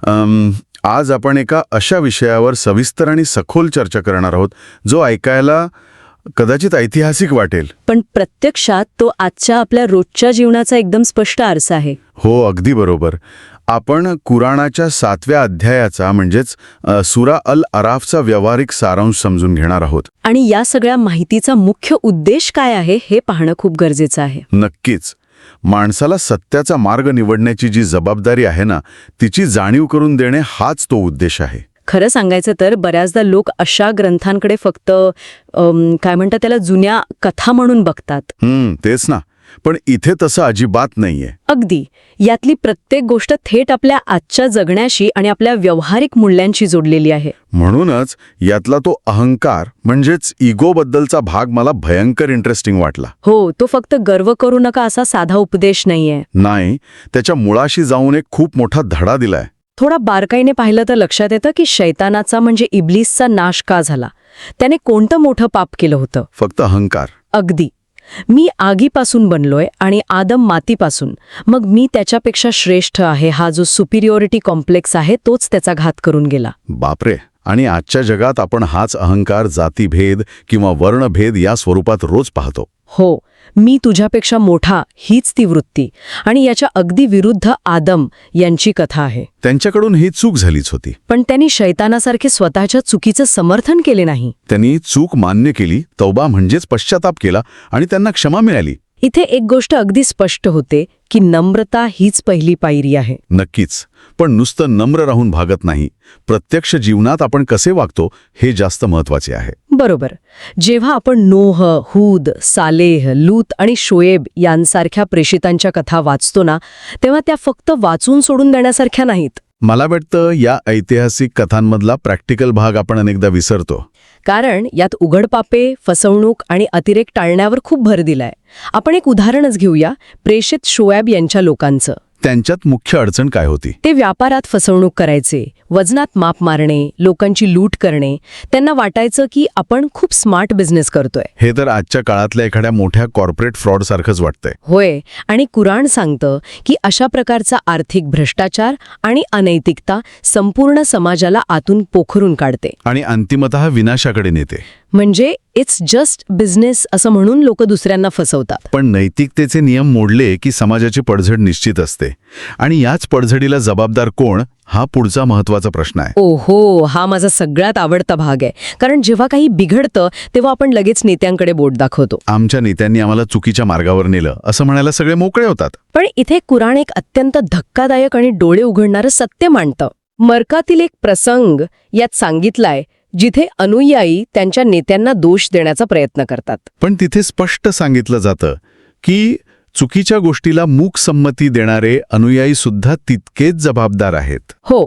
आज आपण एका अशा विषयावर सविस्तर आणि सखोल चर्चा करणार आहोत जो ऐकायला कदाचित ऐतिहासिक वाटेल, पण प्रत्यक्षात तो आजच्या आपल्या रोजच्या जीवनाचा एकदम स्पष्ट आरसा आहे. हो, अगदी बरोबर. आपण कुराणाच्या 7व्या अध्यायाचा म्हणजेच सुरा अल अराफचा व्यावहारिक सारांश समजून घेणार आहोत. आणि या सगळ्या माहितीचा मुख्य उद्देश काय आहे हे पाहणं खूप गरजेचं आहे. नक्कीच. माणसाला सत्याचा मार्ग निवडण्याची जी जबाबदारी आहे ना, तिची जाणीव करून देणे हाच तो उद्देश आहे. खरं सांगायचं तर बऱ्याचदा लोक अशा ग्रंथांकडे फक्त काय म्हणतात त्याला जुन्या कथा म्हणून बघतात. तेच ना. पण इथे तसं अजिबात नाहीये. अगदी. यातली प्रत्येक गोष्ट थेट आपल्या आजच्या जगण्याशी आणि आपल्या व्यावहारिक मूल्यांशी जोडलेली आहे. म्हणूनच यातला तो अहंकार म्हणजेच इगोबद्दलचा भाग मला भयंकर इंटरेस्टिंग वाटला. हो, तो फक्त गर्व करू नका असा साधा उपदेश नाहीये. नाही, त्याच्या मुळाशी जाऊन एक खूप मोठा धडा दिलाय. थोडा बारकाईने पाहिलं तर लक्षात येतं की शैतानाचा म्हणजे इब्लिसचा नाश का झाला. त्याने कोणतं मोठं पाप केलं होतं? फक्त अहंकार. अगदी. मी आगीपासून बनलोय आणि आदम मातीपासून, मग मी त्याच्यापेक्षा श्रेष्ठ आहे हा जो सुपिरियॉरिटी कॉम्प्लेक्स आहे तोच त्याचा घात करून गेला. बापरे. आणि आजच्या जगात आपण हाच अहंकार जातीभेद किंवा वर्णभेद या स्वरूपात रोज पाहतो. हो, मी तुझ्यापेक्षा मोठा हीच ती वृत्ती. आणि याच्या अगदी विरुद्ध आदम यांची कथा आहे. त्यांच्याकडून ही चूक झालीच होती. पण त्यांनी शैतानासारखे स्वतःच्या चुकीचं समर्थन केले नाही. त्यांनी चूक मान्य केली, तौबा म्हणजेच पश्चाताप केला आणि त्यांना क्षमा मिळाली. इथे एक गोष्ट अगदी स्पष्ट होते की नम्रता हीच पहिली पायरी आहे. नक्कीच. पण नुसतं नम्र राहून भागत नाही. प्रत्यक्ष जीवनात आपण कसे वागतो हे जास्त महत्वाचे आहे. बरोबर. जेव्हा आपण नोह, हूद, सालेह, लूत आणि शोएब यांसारख्या प्रेषितांच्या कथा वाचतो ना, तेव्हा त्या फक्त वाचून सोडून देण्यासारख्या नाहीत. मला वाटतं या ऐतिहासिक कथांमधला प्रॅक्टिकल भाग आपण अनेकदा विसरतो. कारण यात उघडपापे, फसवणूक आणि अतिरेक टाळण्यावर खूप भर दिलाय. आपण एक उदाहरणच घेऊया, प्रेषित शोएब यांच्या लोकांचं. त्यांच्यात मुख्य अडचण काय होती? ते व्यापारात फसवणूक करायचे, वजनात माप मारणे, लोकांची लूट करणे. त्यांना वाटायचं की आपण खूप स्मार्ट बिझनेस करतोय. हे तर आजच्या काळातल्या एखाद्या मोठ्या कॉर्पोरेट फ्रॉड सारखंच वाटतंय. होय. आणि कुराण सांगतं की अशा प्रकारचा आर्थिक भ्रष्टाचार आणि अनैतिकता संपूर्ण समाजाला आतून पोखरून काढते आणि अंतिमतः विनाशाकडे नेते. म्हणजे इट्स जस्ट बिझनेस असं म्हणून लोक दुसऱ्यांना फसवतात. पण नैतिकतेचे नियम मोडले की समाजाची पडझड निश्चित असते. आणि याच पडझडीला जबाबदार कोण, हा पुढचा महत्वाचा प्रश्न आहे. ओहो, हा माझा सगळ्यात आवडता भाग आहे. कारण जेव्हा काही बिघडतं तेव्हा आपण लगेच नेत्यांकडे बोट दाखवतो. आमच्या नेत्यांनी आम्हाला चुकीच्या मार्गावर नेलं असं म्हणायला सगळे मोकळे होतात. पण इथे कुराण एक अत्यंत धक्कादायक आणि डोळे उघडणारं सत्य मांडतं. मरकातील एक प्रसंग यात सांगितलाय जिथे अनुयायी त्यांच्या नेत्यांना दोष देण्याचा प्रयत्न करतात. पण तिथे स्पष्ट सांगितलं जातं की चुकीच्या गोष्टीला मूक संमती देणारे अनुयायी सुद्धा तितकेच जबाबदार आहेत. हो,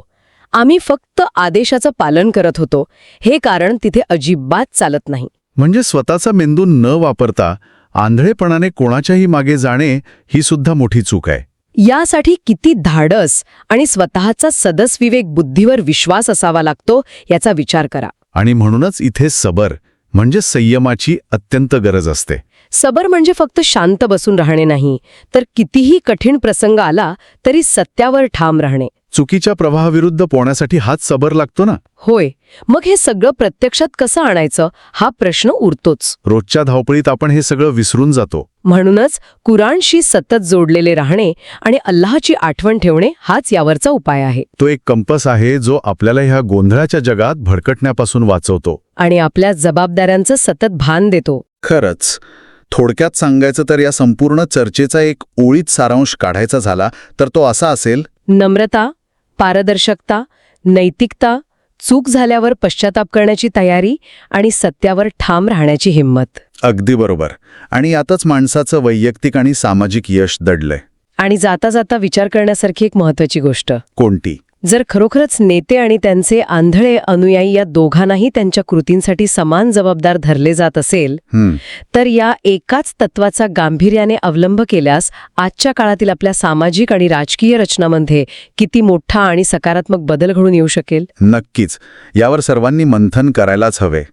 आम्ही फक्त आदेशाचं पालन करत होतो हे कारण तिथे अजिबात चालत नाही. म्हणजे स्वतःचा मेंदू न वापरता आंधळेपणाने कोणाच्याही मागे जाणे ही सुद्धा मोठी चूक आहे. यासाठी किती धाडस आणि स्वतःचा सदसविवेक बुद्धीवर विश्वास असावा लागतो याचा विचार करा. आणि म्हणूनच इथे सबर म्हणजे संयमाची अत्यंत गरज असते. सबर म्हणजे फक्त शांत बसून राहणे नाही, तर कितीही कठीण प्रसंग आला तरी सत्यावर ठाम राहणे. चुकीच्या प्रवाहाविरुद्ध पोहण्यासाठी हाच सबर लागतो ना. होय. मग हे सगळं प्रत्यक्षात कसं आणायचं हा प्रश्न उरतोच. रोजच्या धावपळीत आपण हे सगळं विसरून जातो. म्हणूनच कुराणशी सतत जोडलेले राहणे आणि अल्लाहची आठवण ठेवणे हाच यावरचा उपाय आहे. तो एक कंपस आहे जो आपल्याला ह्या गोंधळाच्या जगात भरकटण्यापासून वाचवतो आणि आपल्या जबाबदाऱ्यांचं सतत भान देतो. खरंच. थोडक्यात सांगायचं तर या संपूर्ण चर्चेचा एक ओळीत सारांश काढायचा झाला तर तो असा असेल: नम्रता, पारदर्शकता, नैतिकता, चूक झाल्यावर पश्चाताप करण्याची तयारी आणि सत्यावर ठाम राहण्याची हिंमत. अगदी बरोबर. आणि यातच माणसाचं वैयक्तिक आणि सामाजिक यश दडलंय. आणि जाता जाता विचार करण्यासारखी एक महत्वाची गोष्ट. कोणती? जर खरोखरच नेते आणि त्यांचे आंधळे अनुयायी या दोघांनाही त्यांच्या कृतींसाठी समान जबाबदार धरले जात असेल तर या एकाच तत्वाचा गांभीर्याने अवलंब केल्यास आजच्या काळातील आपल्या सामाजिक आणि राजकीय रचनामध्ये किती मोठा आणि सकारात्मक बदल घडून येऊ शकेल. नक्कीच. यावर सर्वांनी मंथन करायलाच हवे.